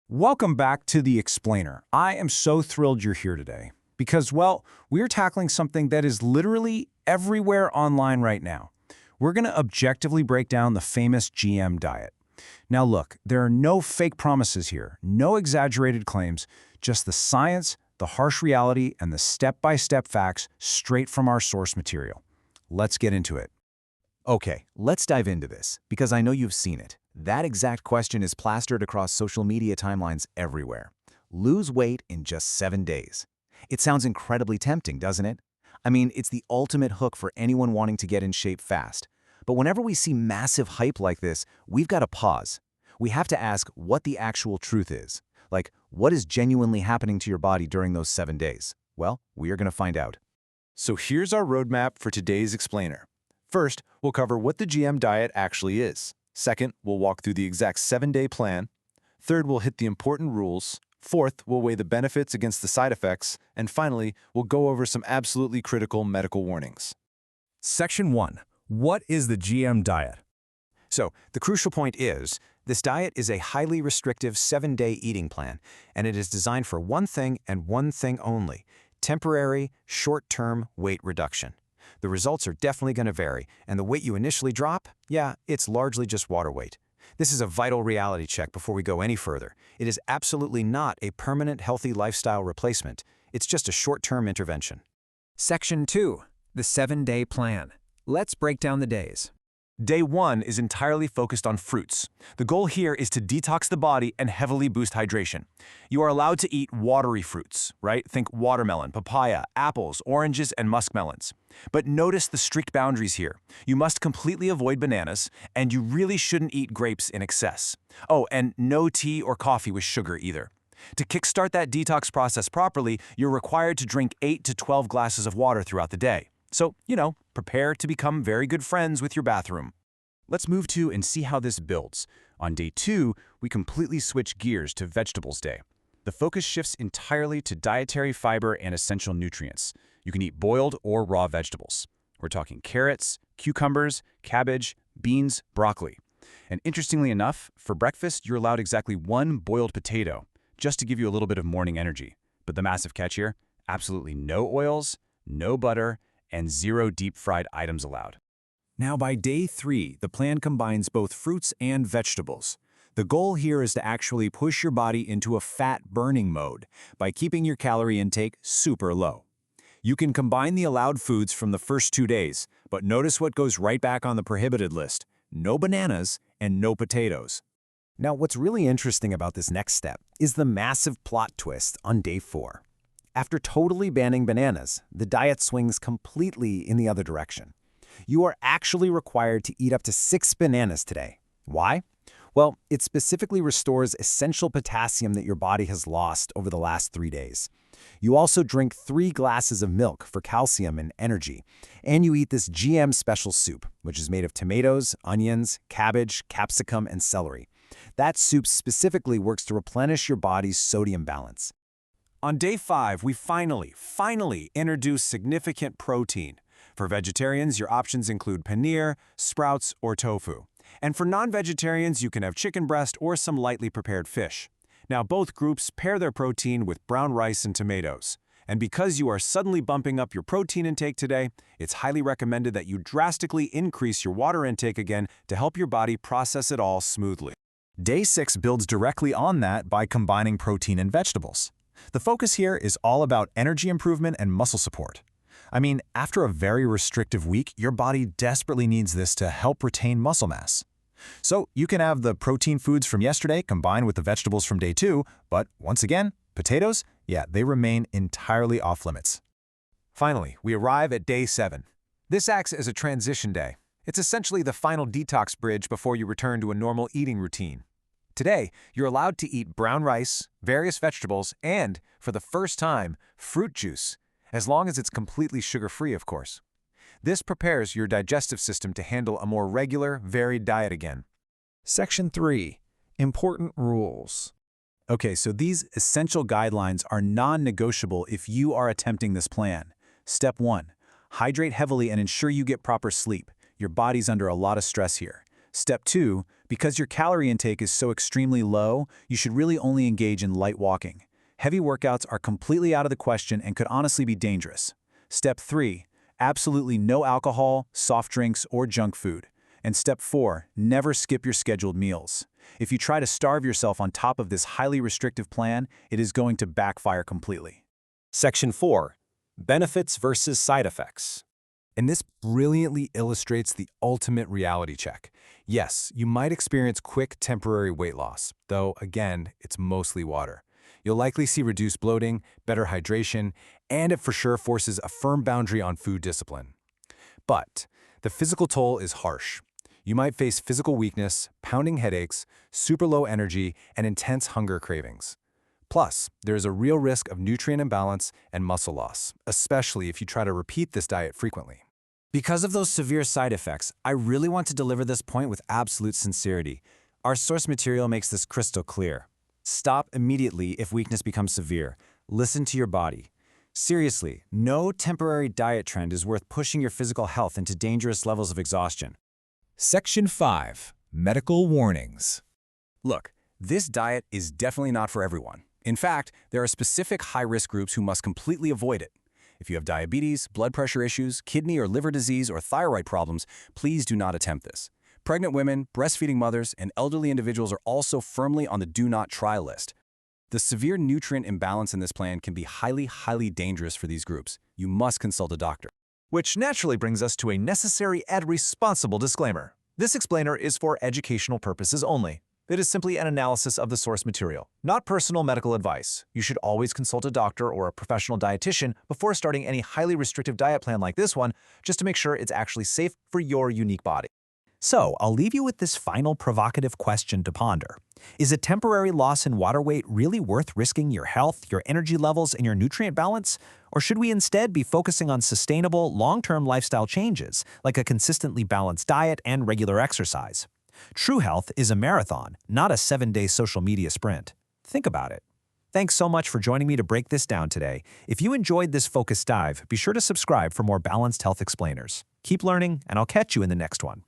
Welcome back to The Explainer. I am so thrilled you're here today because, well, we're tackling something that is literally everywhere online right now. We're going to objectively break down the famous GM diet. Now look, there are no fake promises here, no exaggerated claims, just the science, the harsh reality, and the step-by-step facts straight from our source material. Let's get into it. Okay, let's dive into this, because I know you've seen it. That exact question is plastered across social media timelines everywhere. Lose weight in just 7 days. It sounds incredibly tempting, doesn't it? I mean, it's the ultimate hook for anyone wanting to get in shape fast. But whenever we see massive hype like this, we've got to pause. We have to ask what the actual truth is. Like, what is genuinely happening to your body during those 7 days? Well, we are going to find out. So here's our roadmap for today's explainer. First, we'll cover what the GM diet actually is. Second, we'll walk through the exact 7-day plan. Third, we'll hit the important rules. Fourth, we'll weigh the benefits against the side effects. And finally, we'll go over some absolutely critical medical warnings. Section 1. What is the GM diet? So, the crucial point is, this diet is a highly restrictive 7-day eating plan, and it is designed for one thing and one thing only: temporary, short-term weight reduction. The results are definitely going to vary, and the weight you initially drop, yeah, it's largely just water weight. This is a vital reality check before we go any further. It is absolutely not a permanent healthy lifestyle replacement. It's just a short-term intervention. Section 2. The 7-day plan. Let's break down the days. Day 1 is entirely focused on fruits. The goal here is to detox the body and heavily boost hydration. You are allowed to eat watery fruits, right? Think watermelon, papaya, apples, oranges, and muskmelons. But notice the strict boundaries here. You must completely avoid bananas, and you really shouldn't eat grapes in excess. Oh, and no tea or coffee with sugar either. To kickstart that detox process properly, you're required to drink 8 to 12 glasses of water throughout the day. So, prepare to become very good friends with your bathroom. Let's move to and see how this builds. On day 2, we completely switch gears to Vegetables Day. The focus shifts entirely to dietary fiber and essential nutrients. You can eat boiled or raw vegetables. We're talking carrots, cucumbers, cabbage, beans, broccoli. And interestingly enough, for breakfast, you're allowed exactly 1 boiled potato, just to give you a little bit of morning energy. But the massive catch here, absolutely no oils, no butter, and 0 deep-fried items allowed. Now, by day 3, the plan combines both fruits and vegetables. The goal here is to actually push your body into a fat-burning mode by keeping your calorie intake super low. You can combine the allowed foods from the first 2 days, but notice what goes right back on the prohibited list: no bananas and no potatoes. Now, what's really interesting about this next step is the massive plot twist on day 4. After totally banning bananas, the diet swings completely in the other direction. You are actually required to eat up to 6 bananas today. Why? Well, it specifically restores essential potassium that your body has lost over the last 3 days. You also drink 3 glasses of milk for calcium and energy, and you eat this GM special soup, which is made of tomatoes, onions, cabbage, capsicum, and celery. That soup specifically works to replenish your body's sodium balance. On day 5, we finally introduce significant protein. For vegetarians, your options include paneer, sprouts, or tofu. And for non-vegetarians, you can have chicken breast or some lightly prepared fish. Now, both groups pair their protein with brown rice and tomatoes. And because you are suddenly bumping up your protein intake today, it's highly recommended that you drastically increase your water intake again to help your body process it all smoothly. Day 6 builds directly on that by combining protein and vegetables. The focus here is all about energy improvement and muscle support. I mean, after a very restrictive week, your body desperately needs this to help retain muscle mass. So you can have the protein foods from yesterday combined with the vegetables from day 2, but once again, potatoes, yeah, they remain entirely off limits. Finally, we arrive at day 7. This acts as a transition day. It's essentially the final detox bridge before you return to a normal eating routine. Today, you're allowed to eat brown rice, various vegetables, and, for the first time, fruit juice, as long as it's completely sugar-free, of course. This prepares your digestive system to handle a more regular, varied diet again. Section 3. Important rules. Okay, so these essential guidelines are non-negotiable if you are attempting this plan. Step 1. Hydrate heavily and ensure you get proper sleep. Your body's under a lot of stress here. Step 2. Because your calorie intake is so extremely low, you should really only engage in light walking. Heavy workouts are completely out of the question and could honestly be dangerous. Step 3. Absolutely no alcohol, soft drinks, or junk food. And step 4. Never skip your scheduled meals. If you try to starve yourself on top of this highly restrictive plan, it is going to backfire completely. Section 4. Benefits versus side effects. And this brilliantly illustrates the ultimate reality check. Yes, you might experience quick temporary weight loss, though again, it's mostly water. You'll likely see reduced bloating, better hydration, and it for sure forces a firm boundary on food discipline. But the physical toll is harsh. You might face physical weakness, pounding headaches, super low energy, and intense hunger cravings. Plus, there is a real risk of nutrient imbalance and muscle loss, especially if you try to repeat this diet frequently. Because of those severe side effects, I really want to deliver this point with absolute sincerity. Our source material makes this crystal clear. Stop immediately if weakness becomes severe. Listen to your body. Seriously, no temporary diet trend is worth pushing your physical health into dangerous levels of exhaustion. Section 5. Medical warnings. Look, this diet is definitely not for everyone. In fact, there are specific high-risk groups who must completely avoid it. If you have diabetes, blood pressure issues, kidney or liver disease, or thyroid problems, please do not attempt this. Pregnant women, breastfeeding mothers, and elderly individuals are also firmly on the do not try list. The severe nutrient imbalance in this plan can be highly dangerous for these groups. You must consult a doctor. Which naturally brings us to a necessary and responsible disclaimer. This explainer is for educational purposes only. It is simply an analysis of the source material, not personal medical advice. You should always consult a doctor or a professional dietitian before starting any highly restrictive diet plan like this one, just to make sure it's actually safe for your unique body. So, I'll leave you with this final provocative question to ponder. Is a temporary loss in water weight really worth risking your health, your energy levels, and your nutrient balance? Or should we instead be focusing on sustainable, long-term lifestyle changes, like a consistently balanced diet and regular exercise? True health is a marathon, not a 7-day social media sprint. Think about it. Thanks so much for joining me to break this down today. If you enjoyed this focused dive, be sure to subscribe for more balanced health explainers. Keep learning, and I'll catch you in the next one.